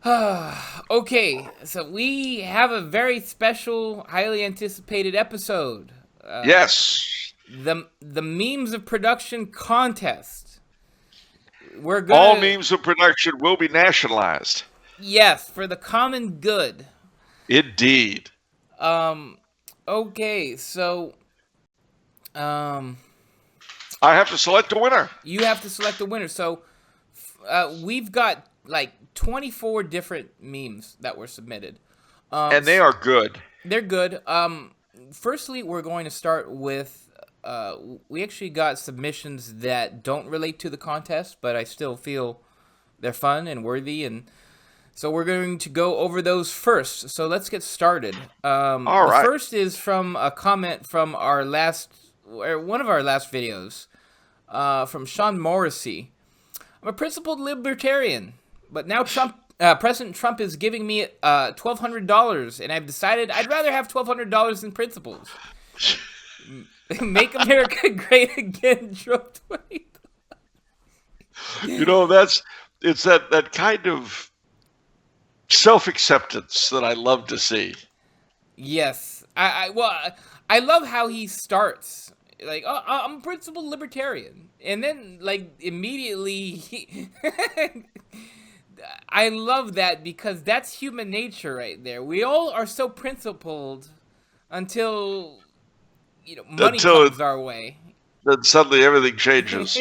Okay, so we have a very special, highly anticipated episode. Yes, The memes of production contest. We're all gonna means of production will be nationalized. yes for the common good. Indeed. Um, okay, so um, I have to select a winner. you have to select a winner. So we've got like 24 different memes that were submitted. And they are good. They're good. Firstly, we're going to start with. We actually got submissions that don't relate to the contest, but I still feel they're fun and worthy, and so we're going to go over those first. So let's get started. All The right. first is from a comment from our one of our last videos, from Sean Morrissey. I'm a principled libertarian, but now President Trump is giving me $1,200, and I've decided I'd rather have $1,200 than principles. Make America great again, Trump 20. You know, it's that kind of self-acceptance that I love to see. Yes, I love how he starts. Like, oh, I'm a principled libertarian, and then like immediately, I love that because that's human nature right there. We all are so principled until money Until comes our way. then suddenly everything changes.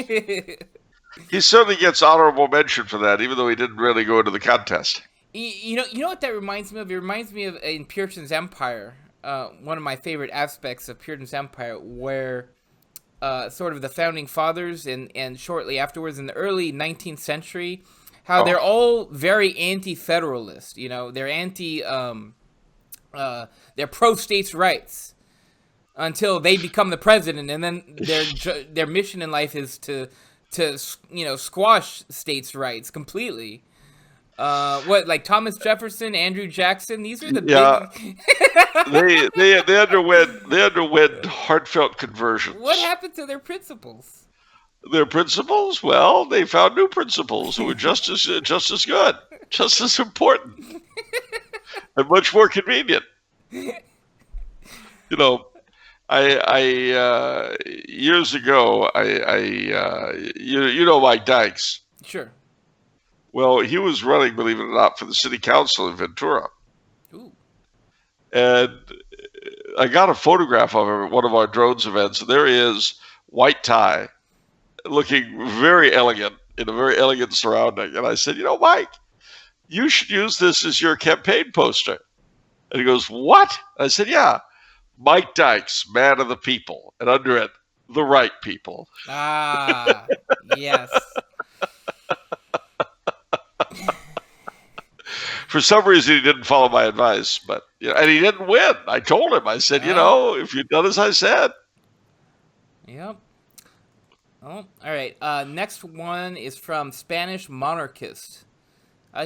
He certainly gets honorable mention for that, even though he didn't really go into the contest. You know what that reminds me of? It reminds me of in Puritan's Empire, one of my favorite aspects of Puritan's Empire, where sort of the founding fathers and shortly afterwards in the early 19th century, how they're Oh, all very anti-federalist. They're they're pro states' rights until they become the president, and then their mission in life is to squash states' rights completely. What, like Thomas Jefferson, Andrew Jackson? These are the yeah. big. They underwent heartfelt What conversions. happened to their principles? Their principles, well, they found new principles who were just as good, just as important, and much more convenient. You know, I years ago, you know Mike Dykes. Sure. Well, he was running, believe it or not, for the city council in Ventura, Ooh. and I got a photograph of him at one of our drones events. There he is, white tie, looking very elegant in a very elegant surrounding. And I said, Mike, you should use this as your campaign poster. And he goes, what? I said, yeah, Mike Dykes, man of the people, and under it, the right people. Ah, yes. For some reason, he didn't follow my advice, but and he didn't win. I told him, I said, Well, if you'd done as I said. yep. Oh, all right. Next one is from Spanish Monarchist.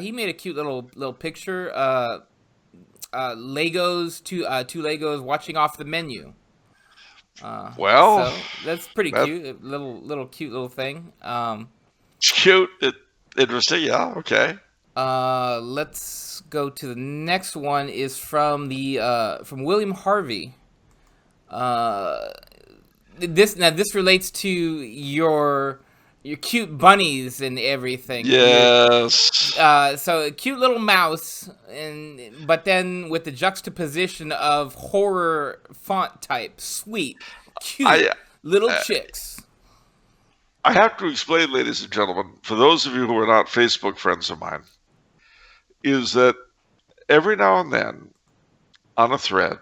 He made a cute little picture. Legos, two Legos watching off the menu. Well, So that's pretty that cute. A little cute little thing. it's cute, interesting. Yeah, okay. Let's go to the next one. Is from William Harvey. Uh, this relates to your cute bunnies and everything. Yes, So a cute little mouse, but then with the juxtaposition of horror font type, sweet, cute I little chicks. I have to explain, ladies and gentlemen, for those of you who are not Facebook friends of mine, is that every now and then on a thread,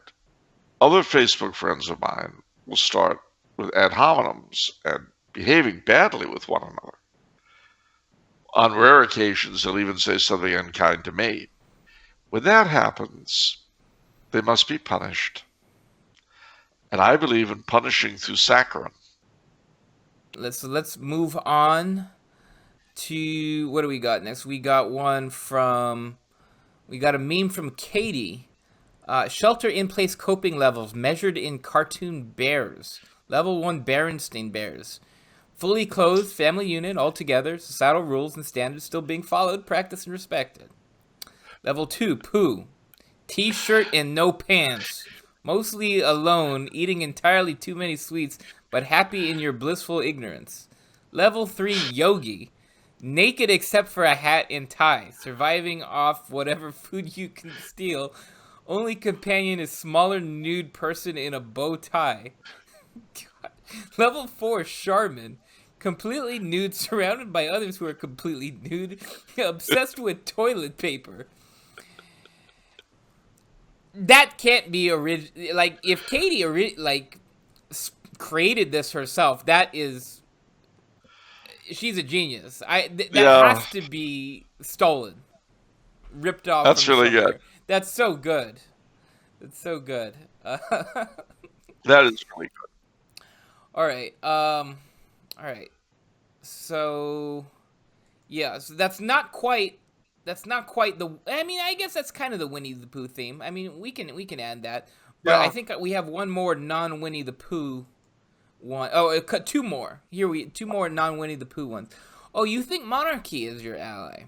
other Facebook friends of mine will start with ad hominems and behaving badly with one another. On rare occasions, they'll even say something unkind to me. When that happens, they must be punished. And I believe in punishing through saccharine. Let's move on to what do we got next? We got a meme from Katie. Shelter in place coping levels measured in cartoon bears. Level 1 Berenstain Bears. Fully clothed family unit all together. Societal rules and standards still being followed, practiced, and respected. Level 2, Pooh. T-shirt and no pants. Mostly alone, eating entirely too many sweets, but happy in your blissful ignorance. Level 3, Yogi. Naked except for a hat and tie, surviving off whatever food you can steal. Only companion is smaller nude person in a bow tie. God. Level 4, Charmin. Completely nude, surrounded by others who are completely nude, obsessed with toilet paper. That can't be original. Like, if Katie created this herself, she's a genius. That has to be stolen, ripped off. That's from really somewhere. good. That's so good. That's so good. That is really good. All right. All right. So, yeah. So that's not quite the. I mean, I guess that's kind of the Winnie the Pooh theme. I mean, we can add that. But Yeah. I think we have one more non-Winnie the Pooh one. Oh, two more. Two more non-Winnie the Pooh ones. Oh, you think Monarchy is your ally?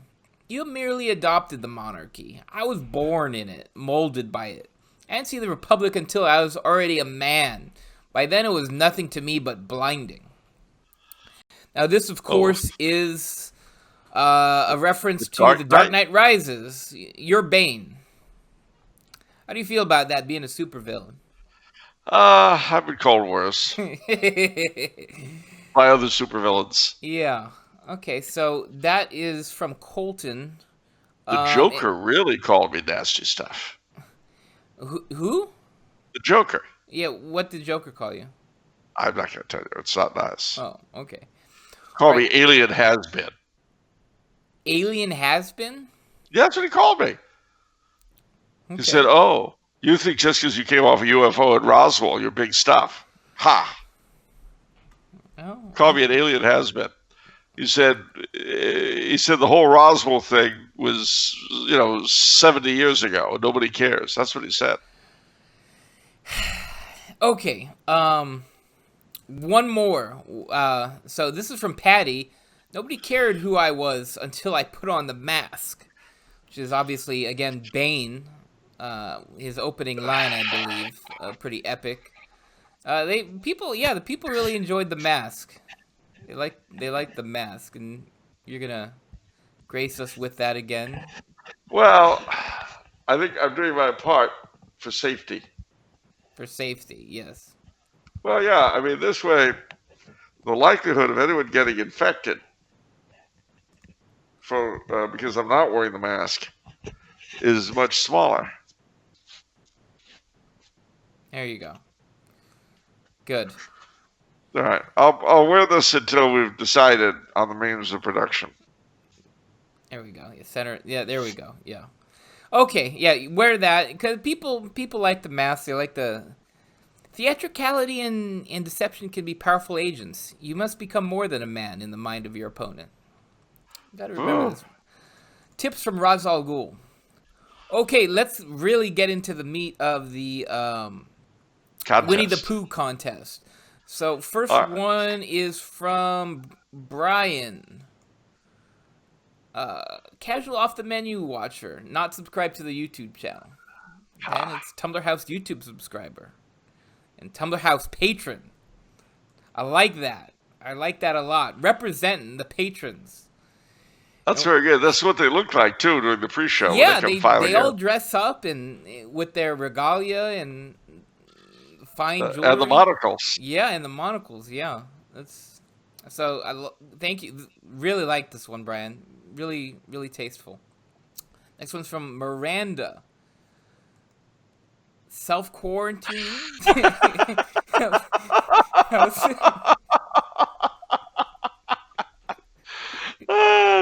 You merely adopted the Monarchy. I was born in it, molded by it. I didn't see the Republic until I was already a man. By then, it was nothing to me but blinding. Now, this, of course, is a reference to The Dark Knight Rises. You're Bane. How do you feel about that being a supervillain? I've been called worse by other supervillains. Yeah. Okay, so that is from Colton. The Joker really called me nasty stuff. Who? The Joker. Yeah, what did Joker call you? I'm not going to tell you. It's not nice. Oh, okay. Called me Alien Has-Been. Alien Has-Been? Yeah, that's what he called me. Okay. He said, "Oh, you think just because you came off a UFO at Roswell, you're big stuff. Ha." Oh. Called me an alien has-been. He said the whole Roswell thing was, 70 years ago. Nobody cares. That's what he said. Okay. One more. So this is from Patty. Nobody cared who I was until I put on the mask, which is obviously, again, Bane. His opening line, I believe, pretty epic. The people really enjoyed the mask. They like the mask, and you're gonna grace us with that again. Well, I think I'm doing my part for safety. For safety, yes. Well, yeah. I mean, this way, the likelihood of anyone getting infected because I'm not wearing the mask is much smaller. There you go. Good. All right. I'll wear this until we've decided on the means of production. There we go. Yeah, there we go. Yeah. Okay. Yeah, wear that because people like the mask. They like the theatricality and deception can be powerful agents. You must become more than a man in the mind of your opponent. You gotta remember this. Tips from Ra's al Ghul. Okay, let's really get into the meat of the Winnie the Pooh contest. So first one is from Brian. Casual off the menu watcher, not subscribed to the YouTube channel. And it's Tumblr House YouTube subscriber. And Tumblr House patron. I like that. I like that a lot. Representing the patrons. That's very good. That's what they look like, too, during the pre-show. Yeah, they all dress up and with their regalia and fine jewelry. And the monocles. Yeah, and the monocles, yeah. Thank you. Really like this one, Brian. Really, really tasteful. Next one's from Miranda. Self-quarantine.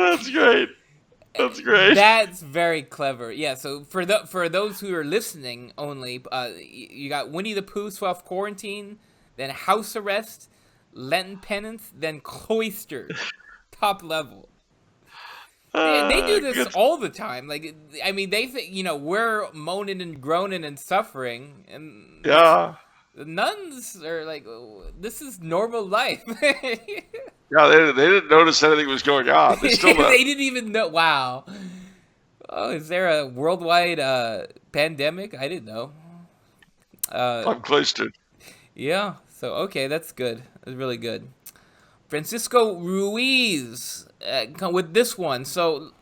That's great. That's great. That's very clever. Yeah, so for those who are listening only, you got Winnie the Pooh self-quarantine, then house arrest, Lenten penance, then cloistered. Top level. They do this all the time. Like, I mean, they think, we're moaning and groaning and suffering, and yeah, the nuns are like, oh, this is normal life. Yeah, they didn't notice anything was going on. They still they didn't even know. Wow. Oh, is there a worldwide pandemic? I didn't know. I'm cloistered. Yeah. So okay, that's good. That's really good. Francisco Ruiz with this one. So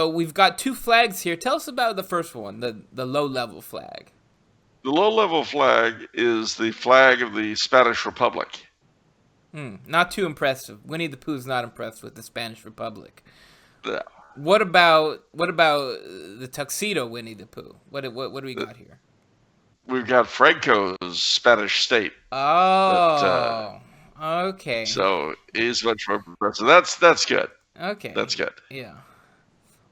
we've got two flags here. Tell us about the first one, the low level flag. The low-level flag is the flag of the Spanish Republic. Not too impressive. Winnie the Pooh's not impressed with the Spanish Republic. Yeah. What about the tuxedo Winnie the Pooh? What do we got here? We've got Franco's Spanish state. Oh, okay. So he's much more progressive. That's good. Okay. That's good. Yeah.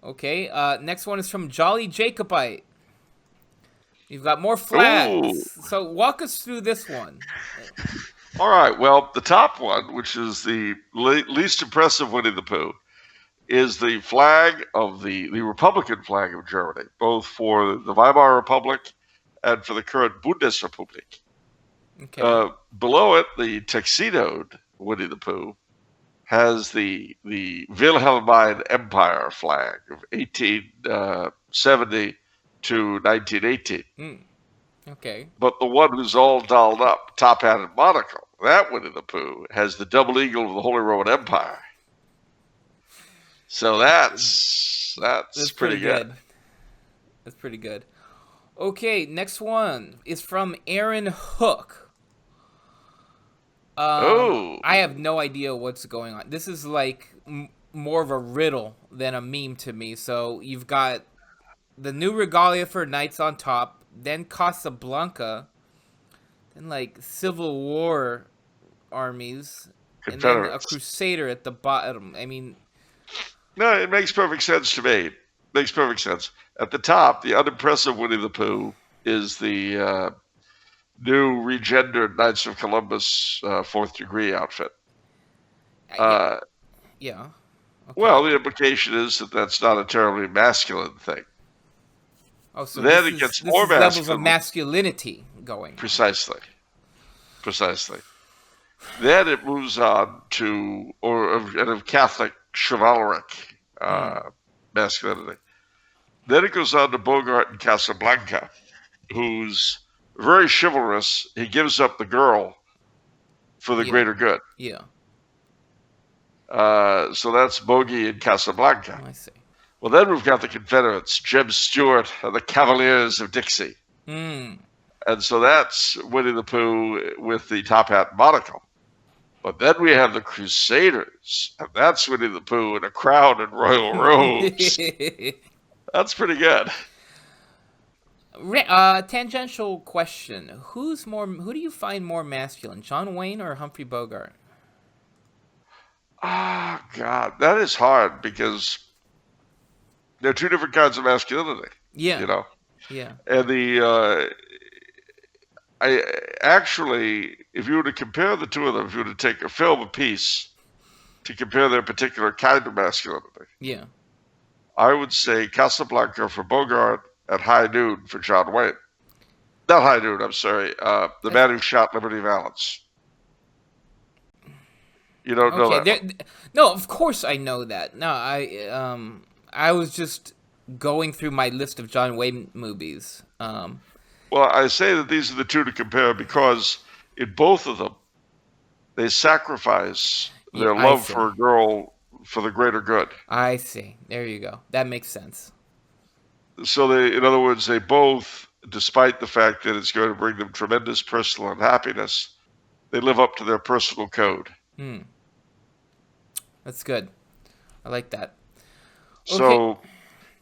Okay. Next one is from Jolly Jacobite. You've got more flags. Ooh. So walk us through this one. All right. Well, the top one, which is the least impressive Winnie the Pooh, is the flag of the Republican flag of Germany, both for the Weimar Republic and for the current Bundesrepublik. Okay. Below it, the tuxedoed Winnie the Pooh has the Wilhelmine Empire flag of 1870 to 1918. Okay. But the one who's all dolled up, top hat and monocle, that Winnie the Pooh has the double eagle of the Holy Roman Empire. So that's pretty good. That's pretty good. Okay, next one is from Aaron Hook. I have no idea what's going on. This is like more of a riddle than a meme to me. So you've got the new regalia for knights on top, then Casablanca, then like Civil War armies, and then a crusader at the bottom. I mean, no, it makes perfect sense to me. Makes perfect sense. At the top, the unimpressive Winnie the Pooh is the new regendered Knights of Columbus fourth degree outfit. Yeah. Okay. Well, the implication is that that's not a terribly masculine thing. Oh, so then this it gets is more masculine. Levels of masculinity going. Precisely. Then it moves on to of Catholic chivalric masculinity. Then it goes on to Bogart and Casablanca, who's very chivalrous. He gives up the girl for the greater good. Yeah. So that's Bogey and Casablanca. I see. Well, then we've got the Confederates, Jeb Stuart and the Cavaliers of Dixie. And so that's Winnie the Pooh with the top hat and monocle. But then we have the Crusaders, and that's Winnie the Pooh in a crown and royal robes. That's pretty good. Tangential question: Who do you find more masculine, John Wayne or Humphrey Bogart? Ah, God, that is hard because there are two different kinds of masculinity. Yeah. You know. Yeah. And I actually, if you were to compare the two of them, if you were to take a film apiece to compare their particular kind of masculinity, yeah, I would say Casablanca for Bogart and High Noon for John Wayne. Not High Noon, I'm sorry. The Man Who Shot Liberty Valance. You don't know that? No, of course I know that. No, I was just going through my list of John Wayne movies. Well, I say that these are the two to compare because in both of them, they sacrifice their love for a girl for the greater good. I see. There you go. That makes sense. So in other words, they both, despite the fact that it's going to bring them tremendous personal unhappiness, they live up to their personal code. That's good. I like that. Okay. So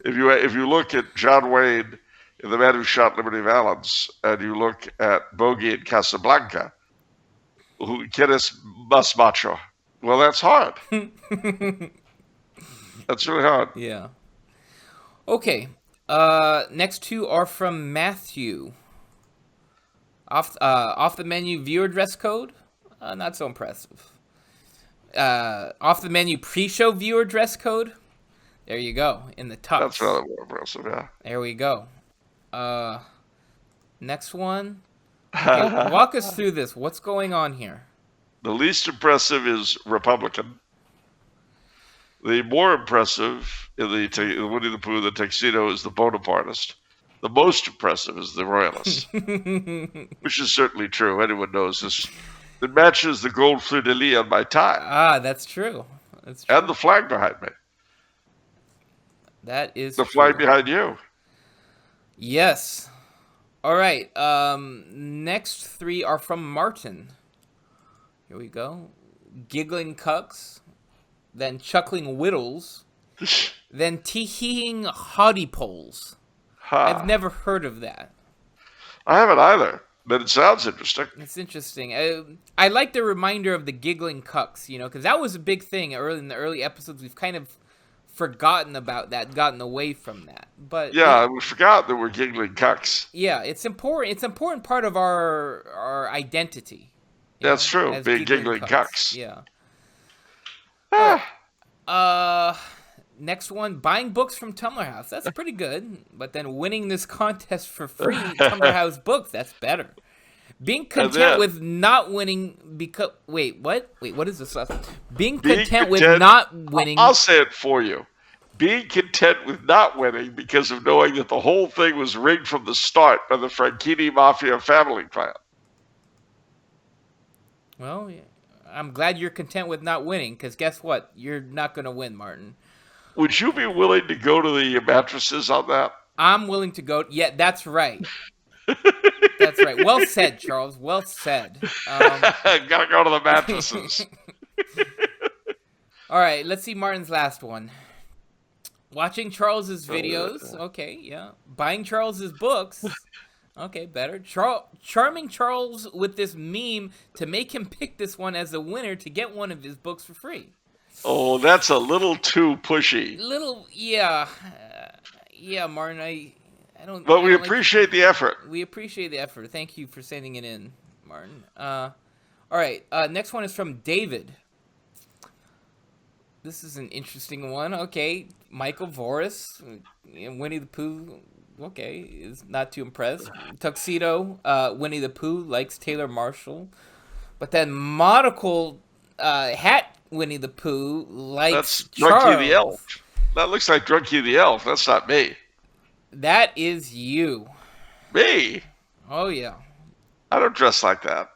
if you look at John Wayne in The Man Who Shot Liberty Valance, and you look at Bogey in Casablanca, ¿Quién es más macho? Well, that's hard. That's really hard. Yeah. Okay. Next two are from Matthew. Off the menu viewer dress code. Not so impressive. Off the menu pre-show viewer dress code. There you go. In the top. That's rather more impressive, yeah. There we go. Next one. Okay, walk us through this. What's going on here? The least impressive is Republican. The more impressive in the Winnie the Pooh, the tuxedo, is the Bonapartist. The most impressive is the Royalist, which is certainly true. Anyone knows this. It matches the gold fleur-de-lis on my tie. Ah, that's true. That's true. And the flag behind me. That is the true. flag behind you. Yes. All right. Next three are from Martin. Here we go. Giggling Cucks, then Chuckling Whittles, then Tee-heeing Hoddypoles. I've never heard of that. I haven't either, but it sounds interesting. It's interesting. I like the reminder of the Giggling Cucks, because that was a big thing in the early episodes. We've kind of forgotten about that, gotten away from that. But yeah, we forgot that we're giggling cucks. Yeah, it's important. It's an important part of our identity. That's true. Being giggling cucks. Yeah. Next one, buying books from Tumblr House. That's pretty good. But then winning this contest for free, Tumblr House books. That's better. Being content with not winning because... Wait, what? Wait, what is this last one? Being content with not winning... I'll say it for you. Being content with not winning because of knowing that the whole thing was rigged from the start by the Franchini Mafia family clan. Well, I'm glad you're content with not winning, because guess what? You're not going to win, Martin. Would you be willing to go to the mattresses on that? I'm willing to go. Yeah, that's right. That's right. Well said, Charles. Well said. Gotta go to the mattresses. All right, let's see Martin's last one. Watching Charles's videos. Okay, yeah. Buying Charles's books. Okay, better. Charming Charles with this meme to make him pick this one as the winner to get one of his books for free. Oh, that's a little too pushy. Yeah, Martin. I don't. But we appreciate the effort. We appreciate the effort. Thank you for sending it in, Martin. All right. Next one is from David. This is an interesting one. Okay, Michael Voris, Winnie the Pooh. Okay, is not too impressed. Tuxedo, Winnie the Pooh likes Taylor Marshall, but then Monocle Hat Winnie the Pooh likes That's Charles. Drunky the Elf. That looks like Drunky the Elf. That's not me. That is you. Me? Oh yeah. I don't dress like that.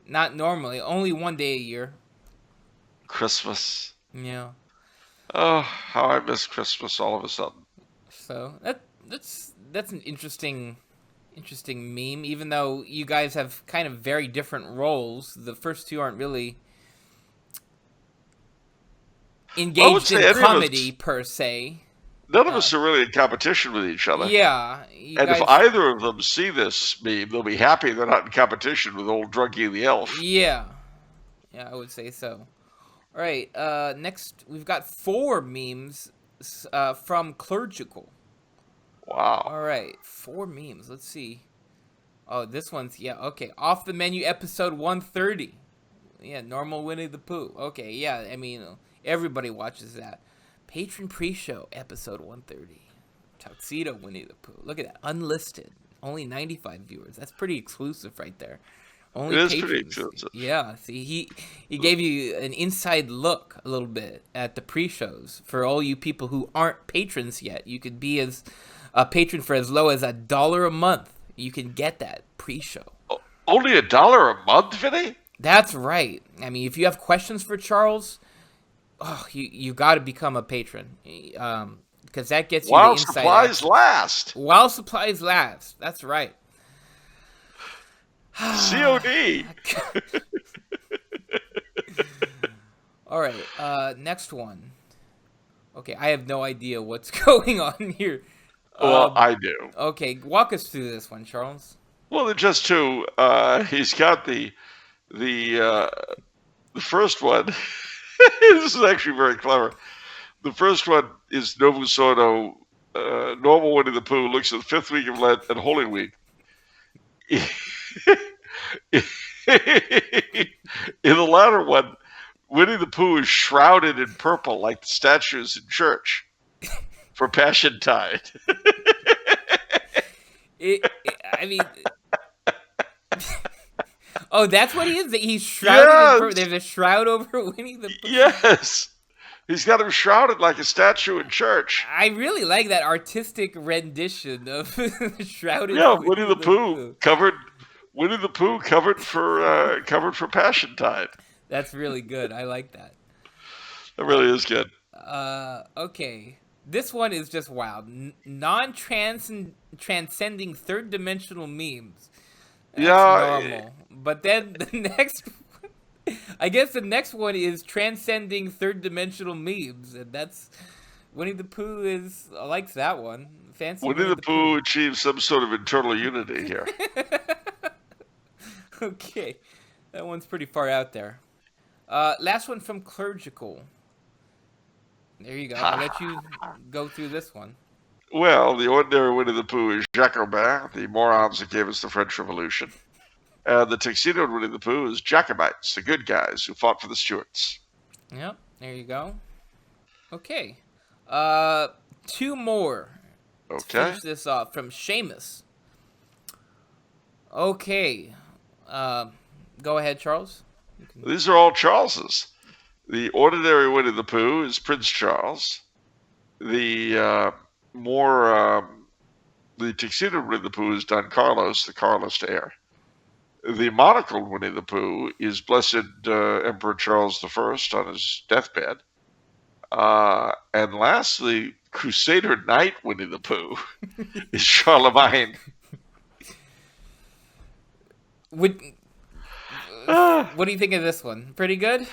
Not normally. Only one day a year. Christmas. Yeah. Oh, how I miss Christmas all of a sudden. So that's an interesting meme. Even though you guys have kind of very different roles, the first two aren't really engaged in comedy per se. None of us are really in competition with each other. Yeah. And if either of them see this meme, they'll be happy they're not in competition with old Drunky the Elf. Yeah. Yeah, I would say so. All right. Next, we've got 4 memes from Clergical. Wow. All right. 4 memes. Let's see. Oh, this one's, yeah, okay. Off the Menu, episode 130. Yeah, normal Winnie the Pooh. Okay, yeah, I mean, everybody watches that. Patron Pre-Show, episode 130. Tuxedo Winnie the Pooh. Look at that. Unlisted. Only 95 viewers. That's pretty exclusive right there. Only it is patrons. pretty exclusive. Yeah, see, he gave you an inside look a little bit at the pre-shows. For all you people who aren't patrons yet, you could be as a patron for as low as $1 a month. You can get that pre-show. Only $1 a month, Vinny? That's right. I mean, if you have questions for Charles, you got to become a patron, because that gets you while the inside supplies last. While supplies last. That's right. COD. All right. Next one. Okay, I have no idea what's going on here. Well, I do. Okay, walk us through this one, Charles. Well, just to he's got the first one. This is actually very clever. The first one is Nobu Sono, normal Winnie the Pooh looks at the 5th week of Lent and Holy Week. In the latter one, Winnie the Pooh is shrouded in purple like the statues in church for Passion Tide. I mean, oh, that's what he is. He's shrouded in purple. There's a shroud over Winnie the Pooh. Yes. He's got him shrouded like a statue in church. I really like that artistic rendition of shrouded Yeah, Winnie the Pooh. Winnie the Pooh covered for Passion Tide. That's really good. I like that. That really is good. Okay. This one is just wild. Non-transcending third-dimensional memes. That's Yeah, normal. But then the next, I guess the next one is transcending third-dimensional memes, and that's Winnie the Pooh likes that one. Fancy Winnie the Pooh achieves some sort of internal unity here. Okay, that one's pretty far out there. Last one from Clergical. There you go. I'll let you go through this one. Well, the ordinary Winnie the Pooh is Jacobin, the morons that gave us the French Revolution. And the tuxedoed Winnie the Pooh is Jacobites, the good guys who fought for the Stuarts. Yep, there you go. Okay. Two more. To Okay. finish this off from Seamus. Okay. Go ahead, Charles. These are all Charleses. The ordinary Winnie the Pooh is Prince Charles. The tuxedoed Winnie the Pooh is Don Carlos, the Carlist heir. The monocled Winnie the Pooh is Blessed Emperor Charles I on his deathbed. And lastly, Crusader Knight Winnie the Pooh is Charlemagne. What do you think of this one? Pretty good?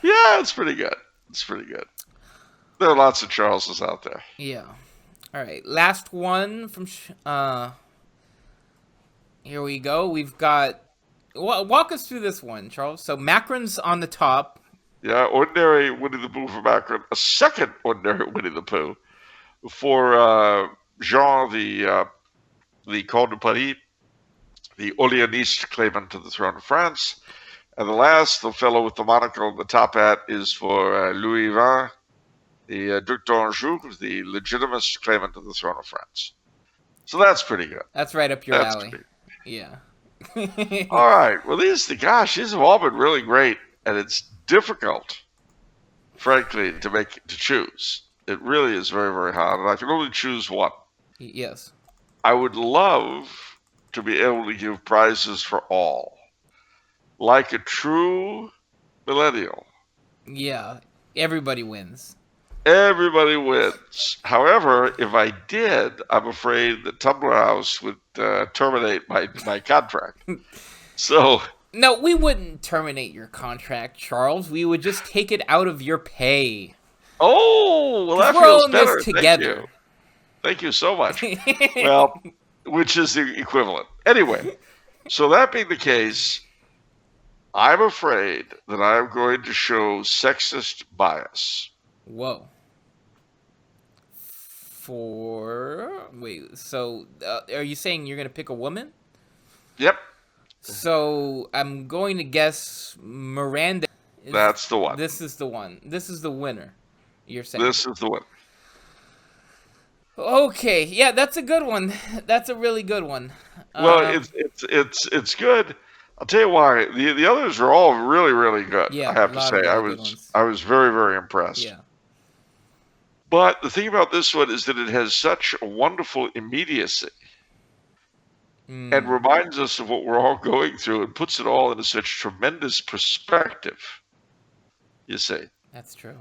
Yeah, it's pretty good. It's pretty good. There are lots of Charleses out there. Yeah. All right. Last one from. Here we go. We've got. Walk us through this one, Charles. So Macron's on the top. Yeah, ordinary Winnie the Pooh for Macron. A second ordinary Winnie the Pooh for Jean, the Comte de Paris, the Orleanist claimant to the throne of France. And the last, the fellow with the monocle and the top hat, is for Louis XX, the Duc d'Anjou, the legitimist claimant to the throne of France. So that's pretty good. That's right up your alley. Yeah. All right. Well, these have all been really great, and it's difficult, frankly, to choose. It really is very, very hard, and I can only choose one. Yes. I would love to be able to give prizes for all, like a true millennial. Yeah. Everybody wins. Everybody wins. However, if I did, I'm afraid that Tumblr House would terminate my contract. So no, we wouldn't terminate your contract, Charles. We would just take it out of your pay. Oh, well, that we're feels all in better. this together. Thank you so much. Well, which is the equivalent. Anyway, so that being the case, I'm afraid that I'm going to show sexist bias. Whoa. So are you saying you're going to pick a woman? Yep. So I'm going to guess Miranda. That's the one. This is the one. This is the winner. You're saying. This is the one. Okay. Yeah, that's a good one. That's a really good one. Well, it's good. I'll tell you why. The others are all really, really good. Yeah, I have to say, I was very, very impressed. Yeah. But the thing about this one is that it has such a wonderful immediacy and reminds us of what we're all going through and puts it all into such tremendous perspective, you see. That's true.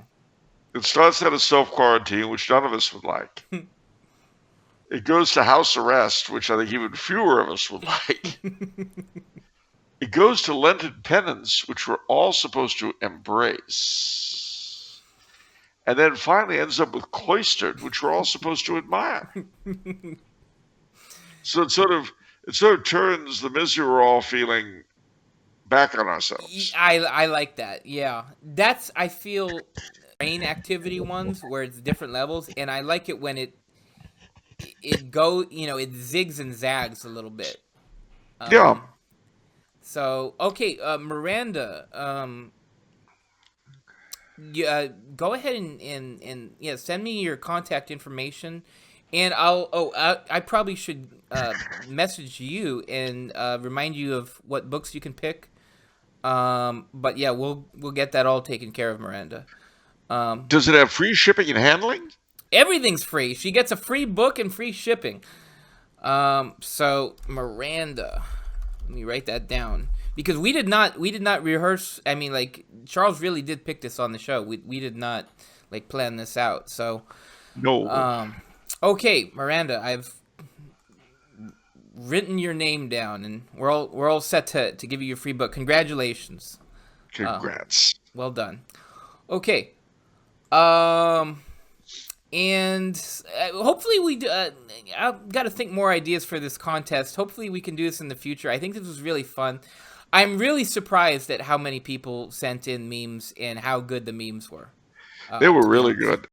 It starts out as self-quarantine, which none of us would like. It goes to house arrest, which I think even fewer of us would like. It goes to Lenten penance, which we're all supposed to embrace. And then finally ends up with cloistered, which we're all supposed to admire. So it sort of turns the misery we're all feeling back on ourselves. I like that. Yeah, I feel brain activity ones where it's different levels, and I like it when it zigs and zags a little bit. Yeah. So okay, Miranda. Go ahead and send me your contact information, and I probably should message you and remind you of what books you can pick. But yeah, we'll get that all taken care of, Miranda. Does it have free shipping and handling? Everything's free. She gets a free book and free shipping. So Miranda, let me write that down because we did not rehearse. I mean, like Charles really did pick this on the show. We did not like plan this out. So No. okay, Miranda, I've written your name down, and we're all set to give you your free book. Congratulations. Congrats. Well done. Okay. And hopefully we do, I've got to think more ideas for this contest. Hopefully we can do this in the future. I think this was really fun. I'm really surprised at how many people sent in memes and how good the memes were. They were really good.